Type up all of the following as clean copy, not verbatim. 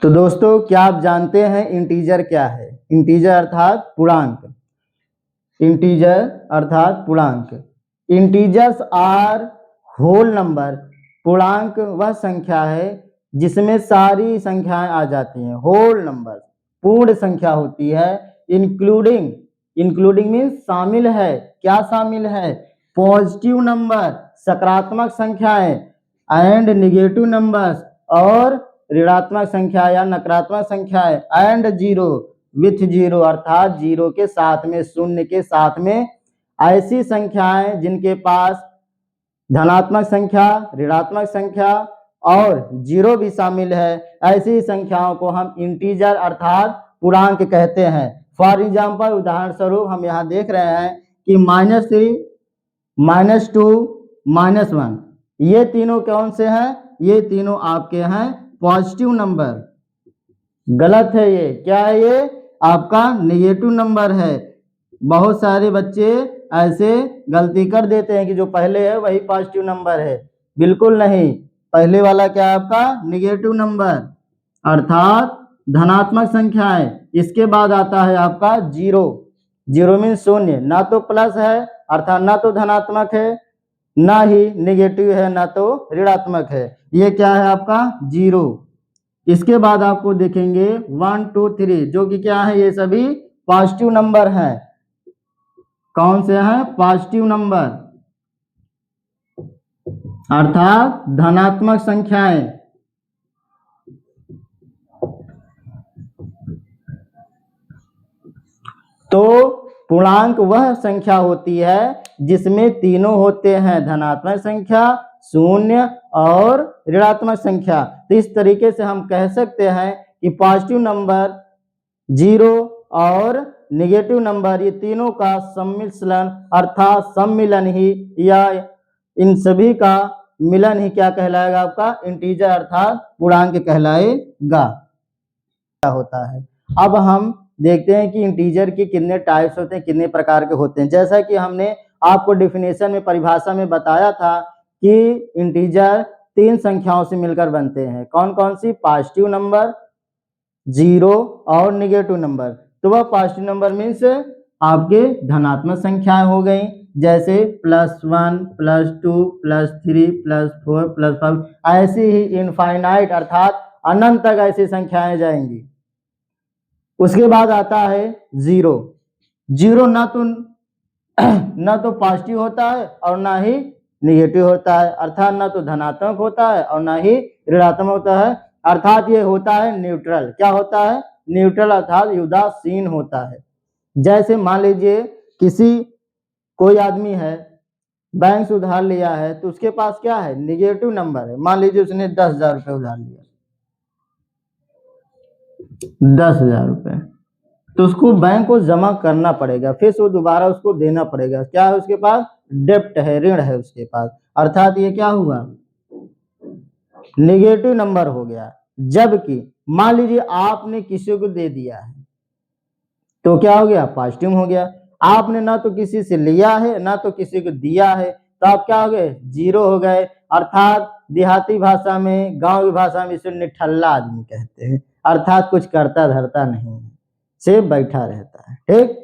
तो दोस्तों, क्या आप जानते हैं इंटीजर क्या है? इंटीजर अर्थात पूर्णांक। इंटीजर अर्थात पूर्णांक। Integers are whole number. पूर्णांक वह संख्या है जिसमें सारी संख्याएं आ जाती हैं। होल नंबर पूर्ण संख्या होती है। इंक्लूडिंग, इंक्लूडिंग मीन्स शामिल है। क्या शामिल है? पॉजिटिव नंबर सकारात्मक संख्याएं, एंड निगेटिव नंबर्स और ऋणात्मक संख्या या नकारात्मक संख्याएं, एंड जीरो विथ जीरो अर्थात जीरो के साथ में, शून्य के साथ में ऐसी संख्याएं जिनके पास धनात्मक संख्या, ऋणात्मक संख्या और जीरो भी शामिल है, ऐसी संख्याओं को हम इंटीजर अर्थात पूर्णांक कहते हैं। फॉर एग्जाम्पल, उदाहरण स्वरूप हम यहाँ देख रहे हैं कि -3, -2, -1, ये तीनों कौन से हैं? ये तीनों आपके हैं पॉजिटिव नंबर। गलत है ये। क्या है ये? आपका नेगेटिव नंबर है। बहुत सारे बच्चे ऐसे गलती कर देते हैं कि जो पहले है वही पॉजिटिव नंबर है। बिल्कुल नहीं, पहले वाला क्या है आपका? नेगेटिव नंबर अर्थात धनात्मक संख्या है। इसके बाद आता है आपका जीरो। जीरो मीन शून्य, ना तो प्लस है अर्थात ना तो धनात्मक है, ना ही नेगेटिव है, ना तो ऋणात्मक है। ये क्या है आपका? जीरो। इसके बाद आपको देखेंगे 1, 2, 3, जो कि क्या है? ये सभी पॉजिटिव नंबर हैं। कौन से हैं? पॉजिटिव नंबर अर्थात धनात्मक संख्याएं। तो पूर्णांक वह संख्या होती है जिसमें तीनों होते हैं, धनात्मक संख्या, शून्य और ऋणात्मक संख्या। तो इस तरीके से हम कह सकते हैं कि पॉजिटिव नंबर, जीरो और नेगेटिव नंबर, ये तीनों का सम्मिश्रण अर्थात सम्मिलन ही, या इन सभी का मिलन ही क्या कहलाएगा? आपका इंटीजर अर्थात पूर्णांक कहलाएगा। क्या होता है? अब हम देखते हैं कि इंटीजर के कितने टाइप्स होते हैं, कितने प्रकार के होते हैं। जैसा कि हमने आपको डिफिनेशन में, परिभाषा में बताया था कि इंटीजर 3 संख्याओं से मिलकर बनते हैं। कौन कौन सी? पॉजिटिव नंबर, जीरो और नेगेटिव नंबर। तो वह पॉजिटिव नंबर मीन्स आपके धनात्मक संख्याएं हो गई, जैसे +1, +2, +3, +4, +5, ऐसी ही इनफाइनाइट अर्थात अनंत तक ऐसी संख्याएं जाएंगी। उसके बाद आता है जीरो। जीरो ना तो पॉजिटिव होता है और ना ही निगेटिव होता है, अर्थात ना तो धनात्मक होता है और ना ही ऋणात्मक होता है, अर्थात ये होता है न्यूट्रल। क्या होता है? न्यूट्रल अर्थात उदासीन होता है। जैसे मान लीजिए कोई आदमी है, बैंक से उधार लिया है, तो उसके पास क्या है? निगेटिव नंबर है। मान लीजिए उसने 10,000 रुपये उधार लिया, 10,000 रुपये, तो उसको बैंक को जमा करना पड़ेगा, फिर वो दोबारा उसको देना पड़ेगा। क्या है उसके पास? डेप्ट है, ऋण है उसके पास, अर्थात ये क्या हुआ? नेगेटिव नंबर हो गया। जबकि मान लीजिए आपने किसी को दे दिया है, तो क्या हो गया? पॉजिटिव हो गया। आपने ना तो किसी से लिया है ना तो किसी को दिया है, तो आप क्या हो गए? जीरो हो गए। अर्थात देहाती भाषा में, गांव की भाषा में इसे निठल्ला आदमी कहते हैं, अर्थात कुछ करता धरता नहीं है, सिर्फ बैठा रहता है। ठीक?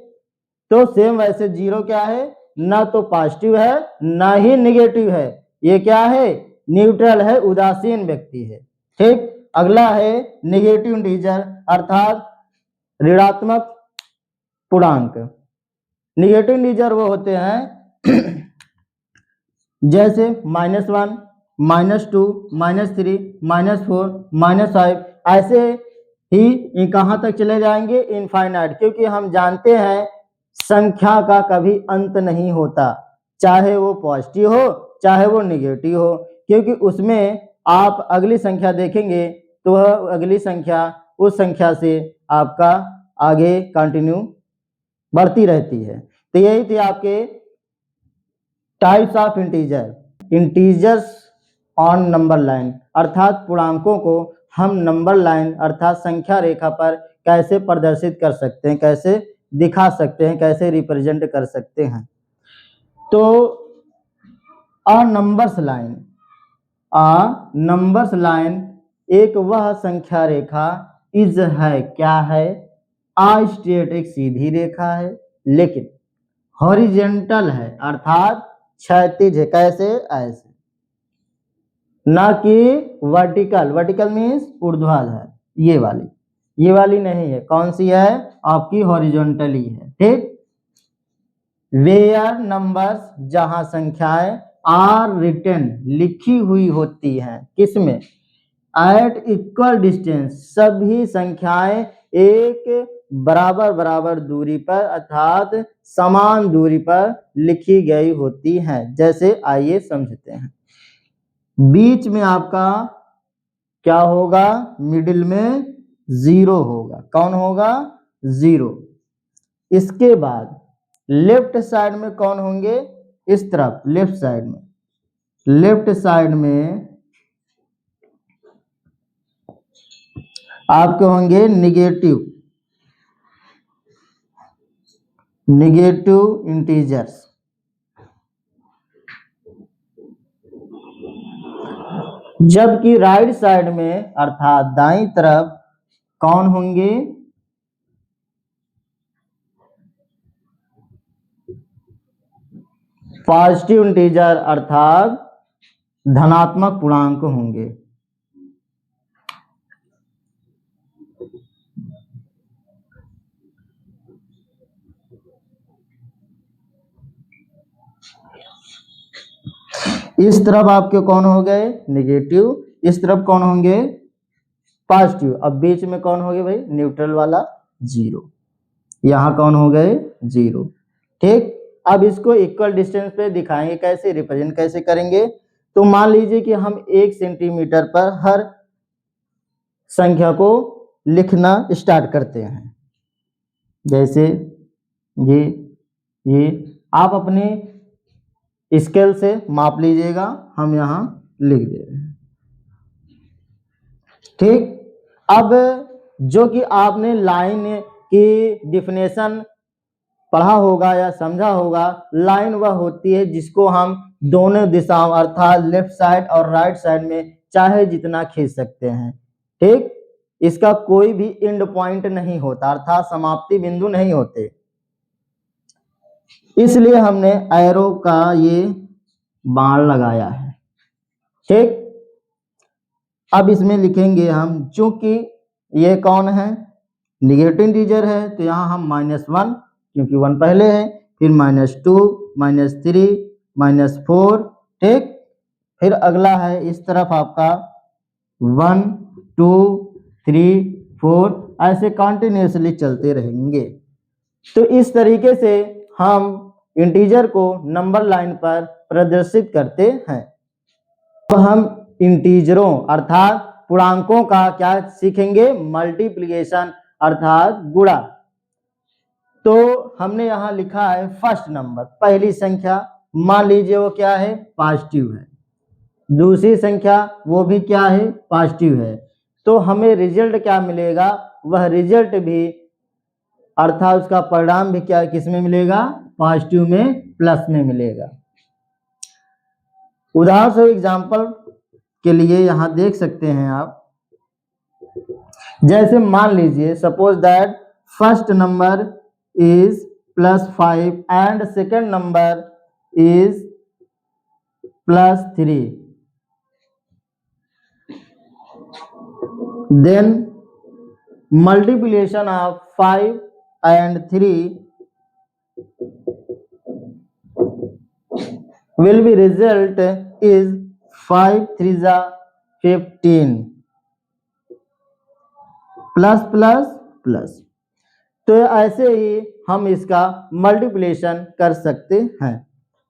तो सेम वैसे जीरो क्या है? ना तो पॉजिटिव है ना ही नेगेटिव है, ये क्या है? न्यूट्रल है, उदासीन व्यक्ति है। ठीक? अगला है नेगेटिव इंटीजर अर्थात ऋणात्मक पूर्णांक। नेगेटिव इंटीजर वो होते हैं जैसे -1, -2, -3, -4, -5, ऐसे ही ये कहाँ तक चले जाएंगे? इनफाइनाइट। क्योंकि हम जानते हैं संख्या का कभी अंत नहीं होता, चाहे वो पॉजिटिव हो चाहे वो निगेटिव हो, क्योंकि उसमें आप अगली संख्या देखेंगे तो वह अगली संख्या उस संख्या से आपका आगे कंटिन्यू बढ़ती रहती है। तो यही थे आपके types of integer. Integers on number line, अर्थात पूर्णांकों को हम नंबर लाइन अर्थात संख्या रेखा पर कैसे प्रदर्शित कर सकते हैं, कैसे दिखा सकते हैं, कैसे रिप्रेजेंट कर सकते हैं। तो अ नंबर्स लाइन एक वह संख्या रेखा इज है, क्या है, आ स्ट्रेट एक सीधी रेखा है, लेकिन हॉरिजेंटल है अर्थात क्षैतिज है, कैसे, ऐसे, ना कि वर्टिकल, वर्टिकल मीन्स ऊर्ध्वाधर, ये वाली नहीं है, कौन सी है, आपकी हॉरिजॉन्टली है, ठीक। वेयर नंबर्स, जहां संख्याएं आर रिटन लिखी हुई होती हैं, किसमें, एट इक्वल डिस्टेंस, सभी संख्याएं एक बराबर बराबर दूरी पर अर्थात समान दूरी पर लिखी गई होती हैं। जैसे आइए समझते हैं, बीच में आपका क्या होगा, मिडिल में 0 होगा, कौन होगा, 0। इसके बाद लेफ्ट साइड में कौन होंगे, इस तरफ लेफ्ट साइड में आपके होंगे निगेटिव इंटीजर्स। जबकि राइट साइड में अर्थात दाईं तरफ कौन होंगे, पॉजिटिव इंटीजर अर्थात धनात्मक पूर्णांक होंगे। इस तरफ आपके कौन हो गए, नेगेटिव, इस तरफ कौन होंगे, पॉजिटिव। अब बीच में कौन हो गए भाई, न्यूट्रल वाला 0, यहां कौन हो गए, 0, ठीक। अब इसको इक्वल डिस्टेंस पे दिखाएंगे, कैसे रिप्रेजेंट कैसे करेंगे, तो मान लीजिए कि हम 1 सेंटीमीटर पर हर संख्या को लिखना स्टार्ट करते हैं, जैसे ये आप अपने स्केल से माप लीजिएगा, हम यहां लिख दे रहे हैं, ठीक। अब जो कि आपने लाइन की डिफिनेशन पढ़ा होगा या समझा होगा, लाइन वह होती है जिसको हम दोनों दिशाओं अर्थात लेफ्ट साइड और राइट साइड में चाहे जितना खींच सकते हैं, ठीक। इसका कोई भी एंड पॉइंट नहीं होता अर्थात समाप्ति बिंदु नहीं होते, इसलिए हमने एरो का ये बाण लगाया है, ठीक। अब इसमें लिखेंगे हम, चूंकि ये कौन है, निगेटिव इंटीजर है, तो यहां हम -1 क्योंकि 1 पहले है, फिर -2 -3 -4, ठीक। फिर अगला है इस तरफ आपका 1 2 3 4, ऐसे कंटिन्यूसली चलते रहेंगे। तो इस तरीके से हम इंटीजर को नंबर लाइन पर प्रदर्शित करते हैं। अब हम इंटीजरों अर्थात पूर्णांकों का क्या सीखेंगे, मल्टीप्लिकेशन अर्थात गुणा। तो हमने यहां लिखा है फर्स्ट नंबर, पहली संख्या, मान लीजिए वो क्या है, पॉजिटिव है, दूसरी संख्या वो भी क्या है, पॉजिटिव है, तो हमें रिजल्ट क्या मिलेगा, वह रिजल्ट भी अर्थात उसका परिणाम भी क्या किसमें मिलेगा, पॉजिटिव में, प्लस में मिलेगा। उदाहरण से एग्जांपल के लिए यहां देख सकते हैं आप, जैसे मान लीजिए suppose that first number is +5 and second number is +3, then multiplication of 5 and 3 will be result is 5 3 15 plus plus plus. तो ऐसे ही हम इसका मल्टीप्लिकेशन कर सकते हैं।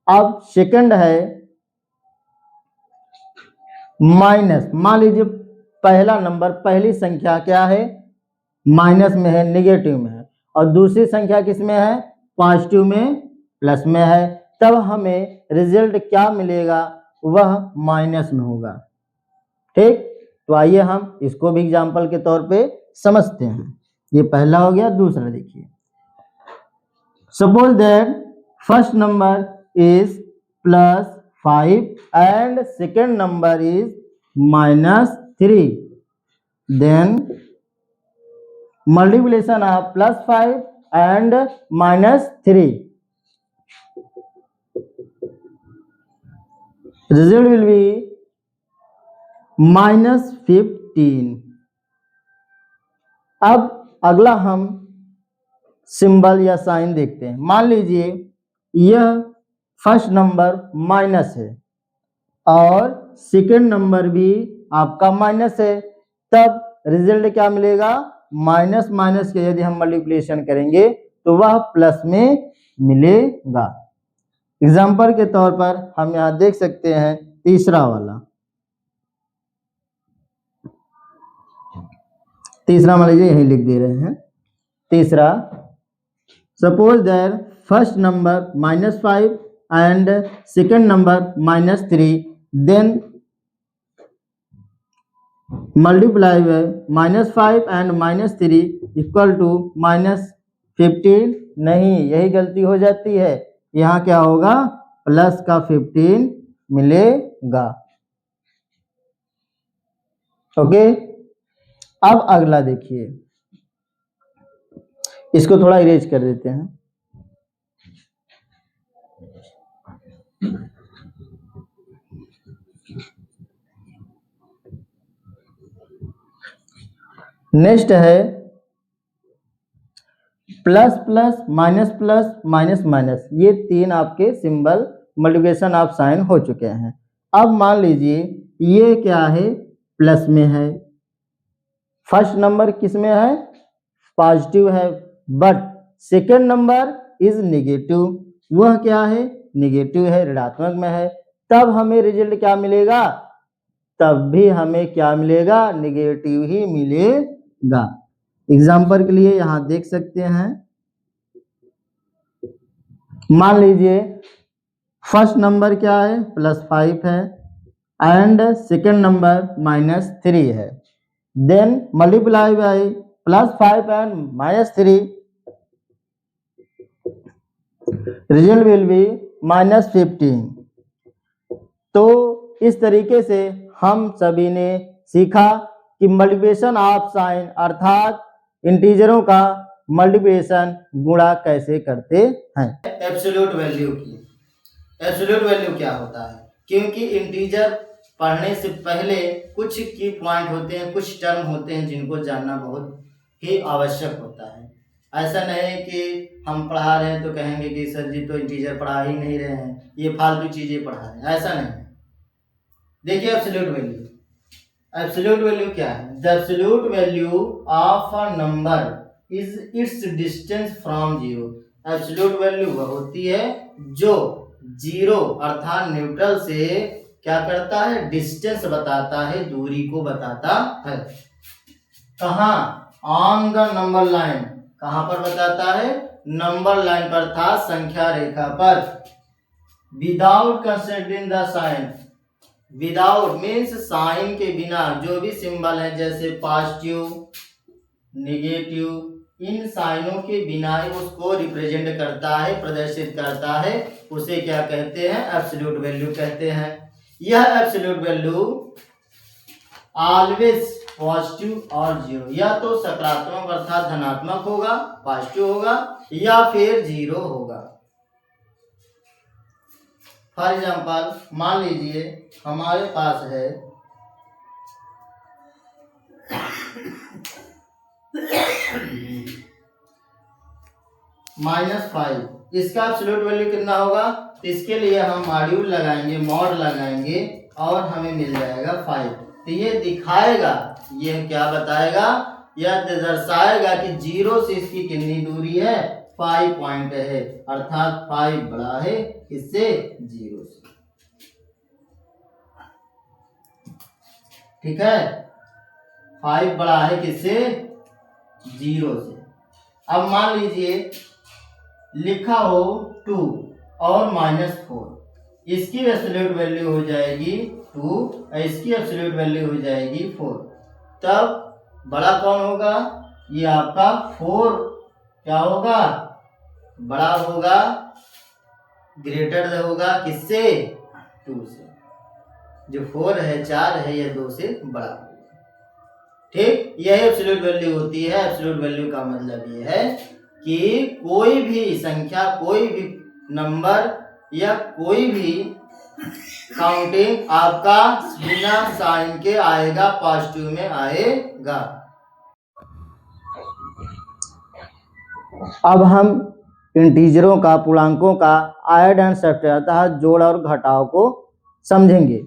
अब सेकंड है माइनस, मान लीजिए पहला नंबर, पहली संख्या क्या है, माइनस में है, निगेटिव में है, और दूसरी संख्या किस में है, पॉजिटिव में, प्लस में है, तब हमें रिजल्ट क्या मिलेगा, वह माइनस में होगा, ठीक। तो आइए हम इसको भी एग्जांपल के तौर पे समझते हैं। ये पहला हो गया, दूसरा देखिए, suppose that first number is +5 and second number is -3, then multiplication of +5 and -3, result will be -15। अब अगला हम सिंबल या साइन देखते हैं। मान लीजिए यह फर्स्ट नंबर माइनस है और सेकंड नंबर भी आपका माइनस है, तब रिजल्ट क्या मिलेगा? माइनस माइनस के यदि हम मल्टीप्लिकेशन करेंगे तो वह प्लस में मिलेगा। एग्जाम्पल के तौर पर हम यहाँ देख सकते हैं तीसरा वाला। तीसरा मान लीजिए यही लिख दे रहे हैं। तीसरा, suppose that first number -5 and second number -3, then multiply by -5 and -3 equal to -15। नहीं, यही गलती हो जाती है। यहाँ क्या होगा? प्लस का 15 मिलेगा। ओके, अब अगला देखिए, इसको थोड़ा इरेज कर देते हैं। नेक्स्ट है plus plus minus plus minus minus, ये तीन आपके सिंबल मल्टीप्लिकेशन ऑफ साइन हो चुके हैं। अब मान लीजिए ये क्या है? प्लस में है। फर्स्ट नंबर किस में है? पॉजिटिव है, but second number is negative, वह क्या है? नेगेटिव है, ऋणात्मक में है। तब हमें रिजल्ट क्या मिलेगा? तब भी हमें क्या मिलेगा? नेगेटिव ही मिलेगा। एग्जाम्पल के लिए यहां देख सकते हैं, मान लीजिए फर्स्ट नंबर क्या है? +5 है एंड सेकंड नंबर -3 है, then multiply by +5 and -3, result will be -15। तो इस तरीके से हम सभी ने सीखा कि मल्टीप्लिकेशन ऑफ साइन अर्थात इंटीजरों का मल्टीप्लिकेशन गुणा कैसे करते हैं। एब्सोल्यूट वैल्यू की, एब्सोल्यूट वैल्यू क्या होता है? क्योंकि इंटीजर पढ़ने से पहले कुछ की पॉइंट होते हैं, कुछ टर्म होते हैं जिनको जानना बहुत ही आवश्यक होता है। ऐसा नहीं है कि हम पढ़ा रहे हैं तो कहेंगे कि सर जी तो इंटीजर पढ़ा ही नहीं रहे हैं, ये फालतू चीजें पढ़ा रहे हैं, ऐसा नहीं है। देखिए एब्सोल्यूट वैल्यू, एब्सोल्यूट वैल्यू क्या है? The absolute value of a number is it's distance from zero. Absolute value वह होती है जो जीरो अर्थात न्यूट्रल से क्या करता है? डिस्टेंस बताता है, दूरी को बताता है। कहाँ? On the number line. कहां पर बताता है? नंबर लाइन पर अर्थात संख्या रेखा पर। Without considering the sign, without means sign के बिना, जो भी सिंबल है जैसे पॉजिटिव, नेगेटिव, इन साइनों के बिना ही उसको रिप्रेजेंट करता है, प्रदर्शित करता है, उसे क्या कहते हैं? एब्सोल्यूट वैल्यू कहते हैं। यह एब्सोल्यूट वैल्यू ऑलवेज पॉजिटिव और जीरो, या तो सकारात्मक अर्थात धनात्मक होगा, पॉजिटिव होगा, या फिर जीरो होगा। फॉर एग्जाम्पल मान लीजिए हमारे पास है -5, इसका एब्सोल्यूट वैल्यू कितना होगा? इसके लिए हम मॉड्यूल लगाएंगे, मॉड लगाएंगे और हमें मिल जाएगा 5। तो ये दिखाएगा, ये क्या बताएगा? यह दर्शाएगा कि जीरो से इसकी कितनी दूरी है? 5 पॉइंट है, अर्थात 5 बड़ा है किससे? जीरो से। ठीक है, 5 बड़ा है किससे? जीरो से। अब मान लीजिए लिखा हो 2 और -4, इसकी एब्सोल्यूट वैल्यू हो जाएगी 2, इसकी एब्सोल्यूट वैल्यू हो जाएगी 4। तब बड़ा कौन होगा? ये आपका 4 क्या होगा? बड़ा होगा, ग्रेटर होगा किससे? 2 से। जो 4 है, 4 है, यह 2 से बड़ा होगा। ठीक, यही एब्सोल्यूट वैल्यू होती है। एब्सोल्यूट वैल्यू का मतलब ये है कि कोई भी संख्या, कोई भी नंबर या कोई भी काउंटिंग आपका बिना साइन के आएगा, पॉजिटिव में आएगा। अब हम इंटीजरों का, पूर्णांकों का ऐड एंड सब्ट्रैक्ट अर्थात जोड़ और घटाव को समझेंगे।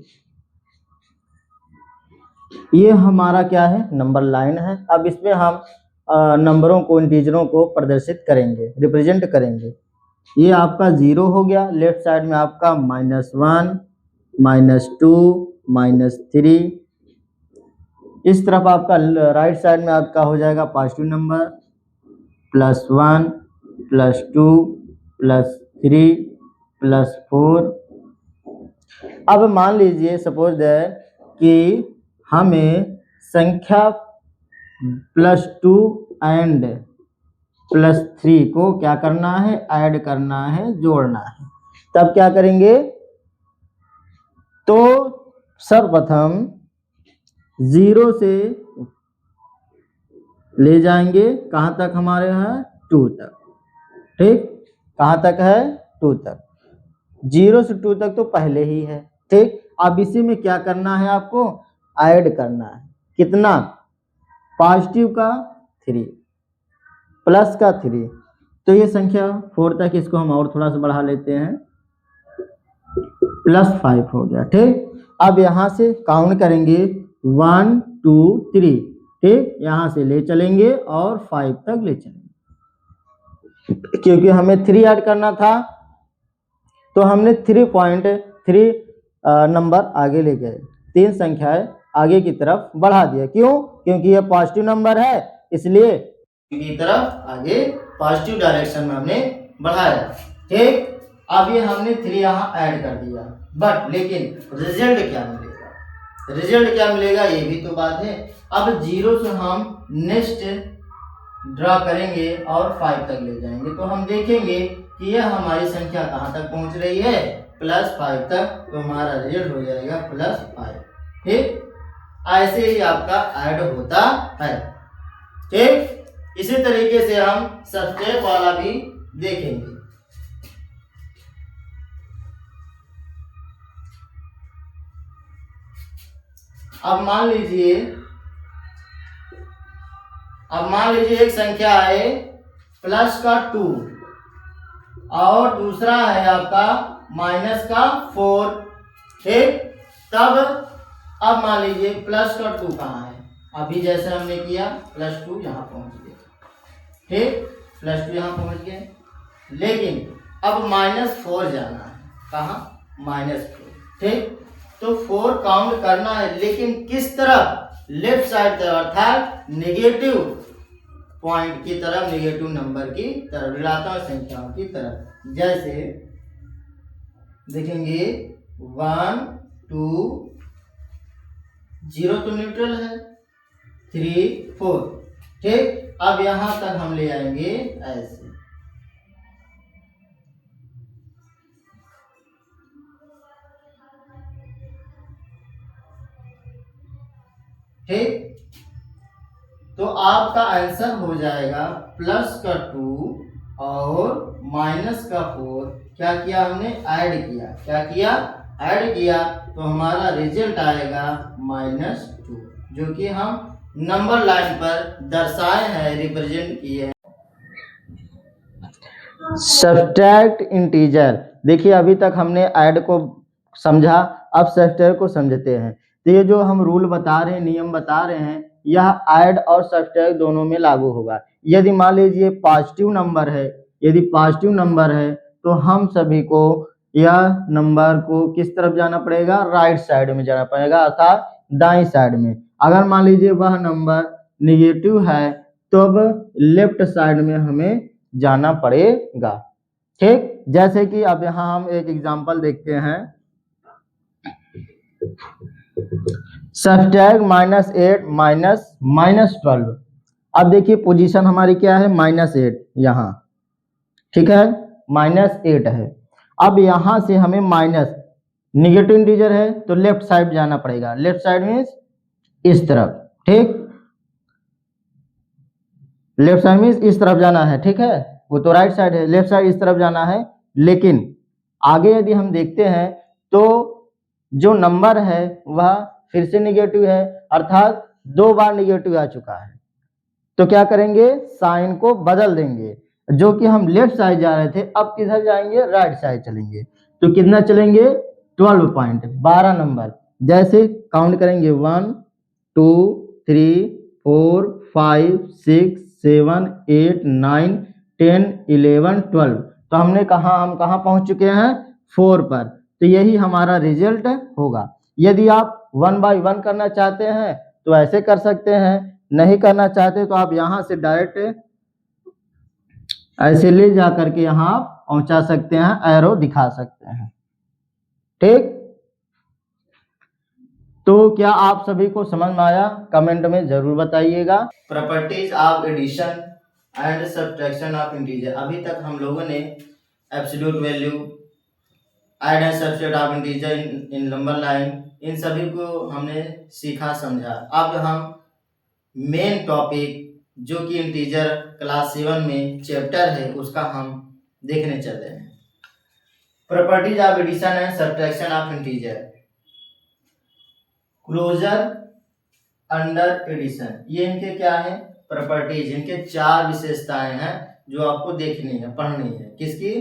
ये हमारा क्या है, नंबर लाइन है। अब इसमें हम नंबरों को, इंटीजरों को प्रदर्शित करेंगे, रिप्रेजेंट करेंगे। ये आपका 0 हो गया, लेफ्ट साइड में आपका -1, -2, -3। इस तरफ आपका राइट साइड में आपका हो जाएगा पॉजिटिव नंबर +1, +2, +3, +4। अब मान लीजिए सपोज दैट कि हमें संख्या +2 एंड +3 को क्या करना है, ऐड करना है, जोड़ना है। तब क्या करेंगे, तो सर्वप्रथम 0 से ले जाएंगे, कहाँ तक हमारे है, 2 तक। ठीक, कहाँ तक है, 2 तक। 0 से 2 तक तो पहले ही है। ठीक, अब इसी में क्या करना है, आपको ऐड करना है। कितना, पॉजिटिव का 3 प्लस का 3, तो ये संख्या 4 तक, इसको हम और थोड़ा सा बढ़ा लेते हैं, +5 हो गया। ठीक, अब यहाँ से काउंट करेंगे 1, 2, 3। ठीक, यहाँ से ले चलेंगे और 5 तक ले चलेंगे, क्योंकि हमें 3 ऐड करना था, तो हमने 3.3 नंबर आगे ले गए, 3 संख्याएं आगे की तरफ बढ़ा दिया। क्यों, क्योंकि ये पॉजिटिव नंबर है, इसलिए की तरफ आगे पॉजिटिव डायरेक्शन में हमने बढ़ाया। ठीक, अब ये हमने 3 यहाँ ऐड कर दिया, बट लेकिन रिजल्ट क्या मिलेगा, रिजल्ट क्या मिलेगा, ये भी तो बात है। अब 0 से हम नेक्स्ट ड्रा करेंगे और 5 तक ले जाएंगे, तो हम देखेंगे कि यह हमारी संख्या कहाँ तक पहुंच रही है, +5 तक, तो हमारा रिजल्ट हो जाएगा +5। ठीक, ऐसे ही आपका ऐड होता है। ठीक, इसी तरीके से हम सब्ट्रैक्ट वाला भी देखेंगे। अब मान लीजिए एक संख्या है +2 और दूसरा है आपका -4। ठीक, तब अब मान लीजिए +2 कहाँ है, अभी जैसे हमने किया +2 यहाँ पहुंच गया। ठीक, +2 यहाँ पहुंच गए, लेकिन अब -4 जाना है, कहाँ, -4। ठीक, तो 4 काउंट करना है, लेकिन किस तरफ, लेफ्ट साइड तरफ, अर्थात नेगेटिव पॉइंट की तरफ, नेगेटिव नंबर की तरफ, ऋणात्मक संख्याओं की तरफ। जैसे देखेंगे 1, 2, 0 तो न्यूट्रल है, 3, 4। ठीक, अब यहां तक हम ले आएंगे ऐसे। ठीक, तो आपका आंसर हो जाएगा +2 और -4। क्या किया हमने, ऐड किया। क्या किया, ऐड किया, तो हमारा रिजल्ट आएगा -2, जो कि हम नंबर लाइन पर दर्शाए हैं, रिप्रेजेंट किए हैं। सब्ट्रैक्ट इंटीजर, देखिए अभी तक हमने ऐड को समझा, अब सब्ट्रैक्ट को समझते हैं। तो ये जो हम रूल बता रहे हैं, नियम बता रहे हैं, यह ऐड और सब्ट्रैक्ट दोनों में लागू होगा। यदि मान लीजिए पॉजिटिव नंबर है, यदि पॉजिटिव नंबर है, तो हम सभी को यह नंबर को किस तरफ जाना पड़ेगा, राइट साइड में जाना पड़ेगा, अर्थात दाईं साइड में। अगर मान लीजिए वह नंबर निगेटिव है, तो अब लेफ्ट साइड में हमें जाना पड़ेगा। ठीक, जैसे कि अब यहाँ हम एक एग्जांपल देखते हैं, सब्ट्रैक्ट -8 -12। अब देखिए पोजीशन हमारी क्या है, -8 यहाँ। ठीक है, -8 है। अब यहाँ से हमें माइनस, निगेटिव इंटीजर है तो लेफ्ट साइड जाना पड़ेगा, लेफ्ट साइड मीन्स इस तरफ। ठीक, लेफ्ट साइड में इस तरफ जाना है, ठीक है, वो तो राइट साइड है, लेफ्ट साइड इस तरफ जाना है। लेकिन आगे यदि हम देखते हैं तो जो नंबर है वह फिर से निगेटिव है, अर्थात 2 बार निगेटिव आ चुका है। तो क्या करेंगे, साइन को बदल देंगे, जो कि हम लेफ्ट साइड जा रहे थे अब किधर जाएंगे, राइट साइड चलेंगे। तो कितना चलेंगे, 12 पॉइंट, 12 नंबर। जैसे काउंट करेंगे 1 2 3 4 5 6 7 8 9 10 11 12। तो हम कहाँ पहुंच चुके हैं, 4 पर। तो यही हमारा रिजल्ट होगा। यदि आप 1 बाई 1 करना चाहते हैं तो ऐसे कर सकते हैं, नहीं करना चाहते तो आप यहाँ से डायरेक्ट ऐसे ले जा करके यहाँ पहुंचा सकते हैं, एरो दिखा सकते हैं, ठीक। तो क्या आप सभी को समझ में आया, कमेंट में जरूर बताइएगा। Properties of addition and subtraction of integer. अभी तक हम लोगों ने absolute value, add and subtract of integer in number line, इन सभी को हमने सीखा समझा। अब हम मेन टॉपिक जो कि इंटीजर क्लास 7 में चैप्टर है उसका हम देखने चलते हैं। Properties of addition and subtraction of integer. Closure under addition, ये इनके क्या है, प्रॉपर्टीज, इनके 4 विशेषताएं हैं जो आपको देखनी है, पढ़नी है। किसकी,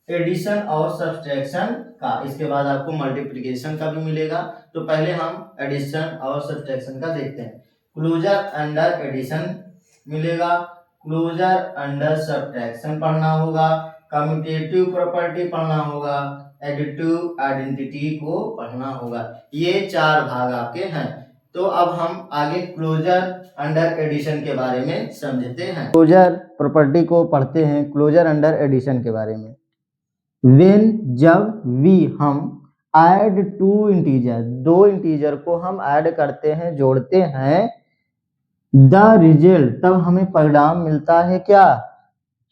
एडिशन और सब्ट्रैक्शन का। इसके बाद आपको मल्टीप्लिकेशन का भी मिलेगा। तो पहले हम एडिशन और सब्ट्रैक्शन का देखते हैं। क्लोजर अंडर एडिशन मिलेगा, क्लोजर अंडर सब्ट्रैक्शन पढ़ना होगा, कम्यूटेटिव प्रॉपर्टी पढ़ना होगा, एडिटिव आइडेंटिटी को पढ़ना होगा। ये 4 भाग आपके हैं। तो अब हम आगे क्लोजर अंडर एडिशन के बारे में समझते हैं। क्लोजर प्रॉपर्टी को पढ़ते हैं, क्लोजर अंडर एडिशन के बारे में। When जब वी हम ऐड टू इंटीजर, 2 इंटीजर को हम ऐड करते हैं, जोड़ते हैं, द रिजल्ट तब हमें परिणाम मिलता है क्या,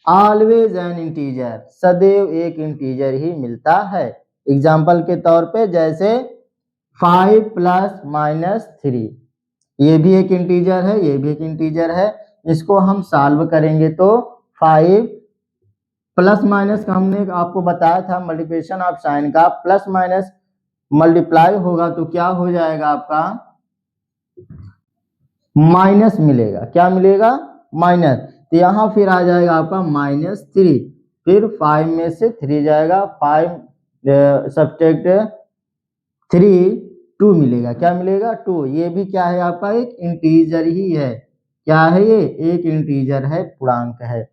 ऑलवेज एन इंटीजर, सदैव एक इंटीजर ही मिलता है। एग्जाम्पल के तौर पे जैसे 5 प्लस माइनस 3, ये भी एक इंटीजर है, ये भी एक इंटीजर है। इसको हम सॉल्व करेंगे तो 5 प्लस माइनस का हमने आपको बताया था, मल्टीप्लिकेशन ऑफ साइन का, प्लस माइनस मल्टीप्लाई होगा तो क्या हो जाएगा आपका, माइनस मिलेगा। क्या मिलेगा, माइनस। तो यहाँ फिर आ जाएगा आपका -3, फिर 5 में से 3 जाएगा, 5 सब्ट्रैक्ट 3 2 मिलेगा। क्या मिलेगा, 2। ये भी क्या है आपका, एक इंटीजर ही है। क्या है ये, एक इंटीजर है, पूर्णांक है।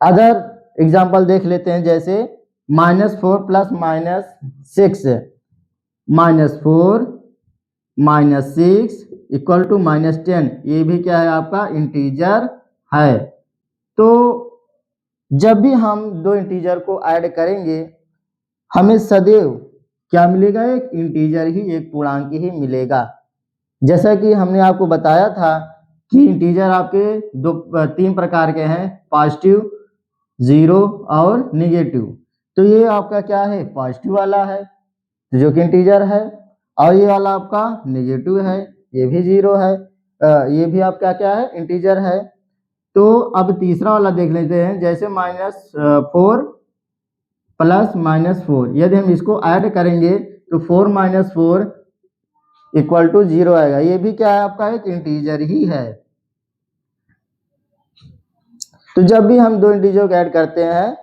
अदर एग्जाम्पल देख लेते हैं, जैसे -4 प्लस -6, -4 -6 इक्वल टू -10, ये भी क्या है आपका, इंटीजर है। तो जब भी हम 2 इंटीजर को ऐड करेंगे हमें सदैव क्या मिलेगा, एक इंटीजर ही, एक पूर्णांक ही मिलेगा। जैसा कि हमने आपको बताया था कि इंटीजर आपके 3 प्रकार के हैं, पॉजिटिव, 0 और निगेटिव। तो ये आपका क्या है, पॉजिटिव वाला है जो कि इंटीजर है, और ये वाला आपका निगेटिव है, ये भी 0 है, ये भी आपका क्या है, इंटीजर है। तो अब तीसरा वाला देख लेते हैं, जैसे -4 प्लस -4, यदि हम इसको ऐड करेंगे तो 4 - 4 इक्वल टू 0 आएगा। ये भी क्या है आपका, एक इंटीजर ही है। तो जब भी हम 2 इंटीजर को ऐड करते हैं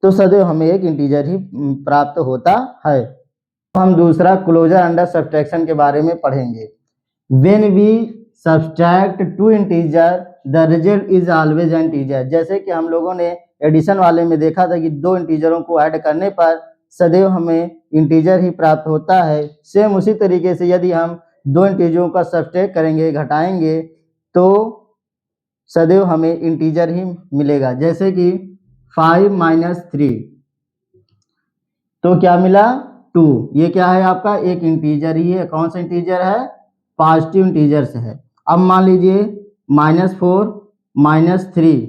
तो सदैव हमें एक इंटीजर ही प्राप्त होता है। हम दूसरा क्लोजर अंडर सब्ट्रैक्शन के बारे में पढ़ेंगे। When we subtract 2 integer the result is always an integer. जैसे कि हम लोगों ने एडिशन वाले में देखा था कि 2 इंटीजरों को ऐड करने पर सदैव हमें इंटीजर ही प्राप्त होता है। सेम उसी तरीके से यदि हम 2 इंटीजरों का सब्ट्रैक्ट करेंगे, घटाएंगे, तो सदैव हमें इंटीजर ही मिलेगा। जैसे कि 5 - 3, तो क्या मिला, 2। ये क्या है आपका, एक इंटीजर ही है। कौन सा इंटीजर है, पॉजिटिव इंटीजर से है। अब मान लीजिए -4 - 3,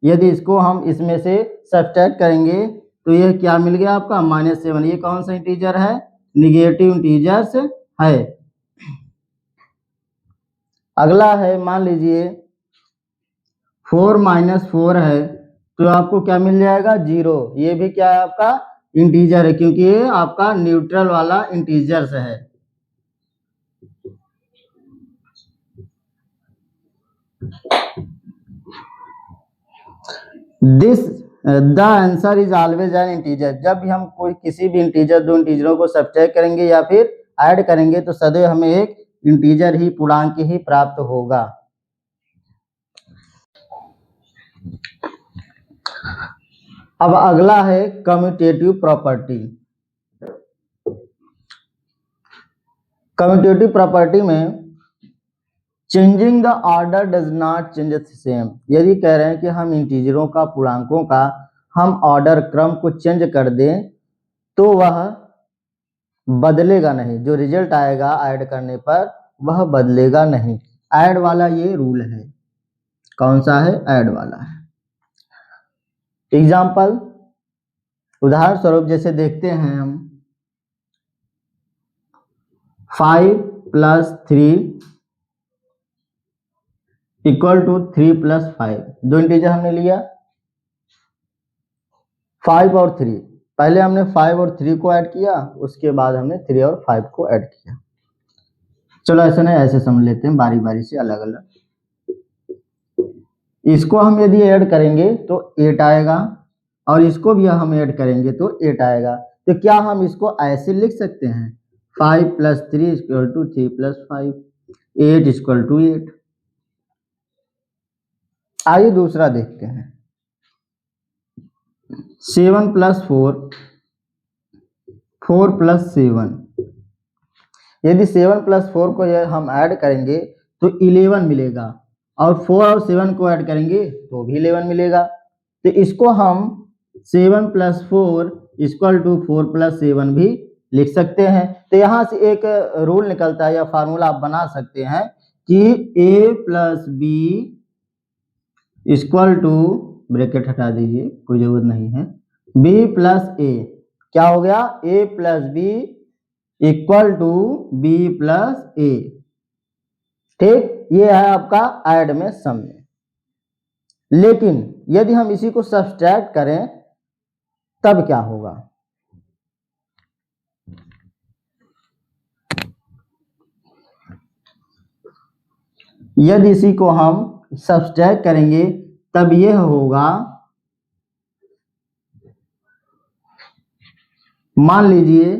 यदि इसको हम इसमें से सब्ट्रैक्ट करेंगे तो ये क्या मिल गया आपका, -7। ये कौन सा इंटीजर है, निगेटिव इंटीजर्स है। अगला है, मान लीजिए 4 माइनस 4 है, तो आपको क्या मिल जाएगा? 0। ये भी क्या है? आपका इंटीजर है, क्योंकि ये आपका न्यूट्रल वाला इंटीजर्स है। This the answer is always an integer. जब भी हम कोई किसी भी इंटीजर, दो इंटीजरों को सब्ट्रैक्ट करेंगे या फिर ऐड करेंगे तो सदैव हमें एक इंटीजर ही, पूर्णांक ही प्राप्त होगा। अब अगला है कम्यूटेटिव प्रॉपर्टी। कम्यूटेटिव प्रॉपर्टी में changing the order does not change the same. यदि कह रहे हैं कि हम इंटीजरों का, पूर्णांकों का हम ऑर्डर, क्रम को चेंज कर दें तो वह बदलेगा नहीं। जो रिजल्ट आएगा ऐड करने पर वह बदलेगा नहीं। ऐड वाला ये रूल है। कौन सा है? ऐड वाला है। एग्जाम्पल, उदाहरण स्वरूप जैसे देखते हैं हम, 5 प्लस 3 इक्वल टू 3 प्लस 5। दो इंटीजर हमने लिया 5 और 3। पहले हमने 5 और 3 को ऐड किया, उसके बाद हमने 3 और 5 को ऐड किया। चलो ऐसे नहीं, ऐसे समझ लेते हैं बारी बारी से, अलग अलग। इसको हम यदि ऐड करेंगे तो 8 आएगा, और इसको भी हम ऐड करेंगे तो 8 आएगा। तो क्या हम इसको ऐसे लिख सकते हैं? 5 plus 3 equal to 3 plus 5, 8 equal to 8। आइए दूसरा देखते हैं, 7 प्लस 4, 4 प्लस 7। यदि 7 प्लस 4 को हम ऐड करेंगे तो 11 मिलेगा, और 4 और 7 को ऐड करेंगे तो भी 11 मिलेगा। तो इसको हम 7 प्लस 4 इक्वल टू 4 प्लस 7 भी लिख सकते हैं। तो यहाँ से एक रूल निकलता है या फार्मूला आप बना सकते हैं कि a plus B equal to, bracket हटा दीजिए, कोई जरूरत नहीं है, b प्लस ए। क्या हो गया? a plus B equal to B plus A. ठीक, ये है आपका ऐड में, सम में। लेकिन यदि हम इसी को सब्सट्रैक्ट करें तब क्या होगा? यदि इसी को हम सब्सट्रैक्ट करेंगे तब यह होगा, मान लीजिए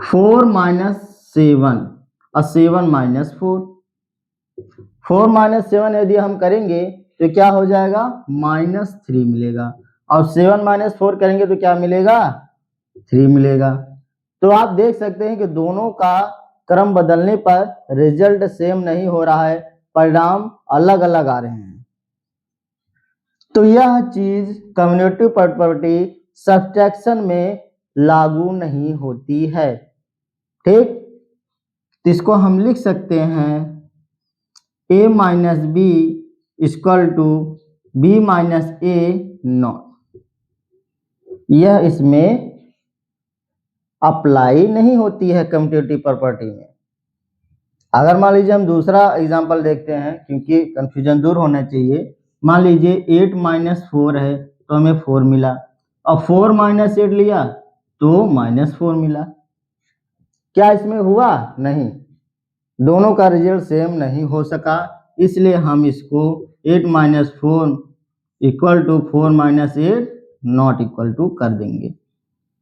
4 माइनस 7 और 7 माइनस 4। 4 माइनस 7 यदि हम करेंगे तो क्या हो जाएगा? -3 मिलेगा, और 7 माइनस 4 करेंगे तो क्या मिलेगा? 3 मिलेगा। तो आप देख सकते हैं कि दोनों का क्रम बदलने पर रिजल्ट सेम नहीं हो रहा है, परिणाम अलग अलग आ रहे हैं। तो यह चीज कम्यूटेटिव प्रॉपर्टी सब्ट्रैक्शन में लागू नहीं होती है। ठीक, तो इसको हम लिख सकते हैं a minus B equal to B minus A not. यह इसमें अप्लाई नहीं होती है कम्यूटेटिव प्रॉपर्टी में। अगर मान लीजिए हम दूसरा एग्जांपल देखते हैं, क्योंकि कंफ्यूजन दूर होना चाहिए। मान लीजिए 8 माइनस 4 है तो हमें 4 मिला, और 4 माइनस 8 लिया तो -4 मिला। क्या इसमें हुआ? नहीं, दोनों का रिजल्ट सेम नहीं हो सका, इसलिए हम इसको 8 minus 4 equal to 4 minus 8 not equal to कर देंगे।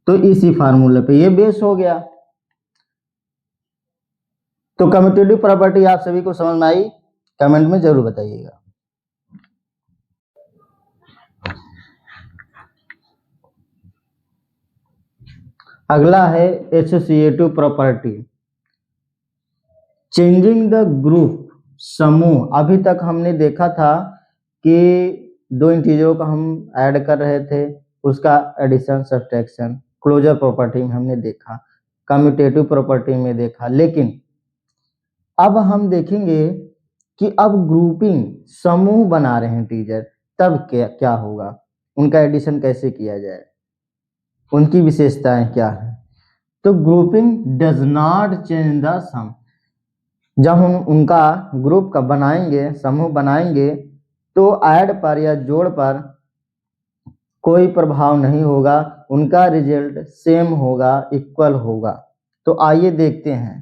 तो इसी फार्मूले पे ये बेस हो गया। तो कम्यूटेटिव प्रॉपर्टी आप सभी को समझ में आई? कमेंट में जरूर बताइएगा। अगला है associative property, changing the group, समूह। अभी तक हमने देखा था कि दो इंटीजरों को हम ऐड कर रहे थे, उसका एडिशन, सब्ट्रैक्शन, क्लोजर प्रॉपर्टी में हमने देखा, कम्यूटेटिव प्रॉपर्टी में देखा। लेकिन अब हम देखेंगे कि अब ग्रुपिंग, समूह बना रहे हैं इंटीजर, तब क्या होगा, उनका एडिशन कैसे किया जाए, उनकी विशेषताएं क्या है। तो grouping does not change the sum. जब हम उनका ग्रुप का बनाएंगे, समूह बनाएंगे, तो ऐड पर या जोड़ पर कोई प्रभाव नहीं होगा, उनका रिजल्ट सेम होगा, इक्वल होगा। तो आइए देखते हैं।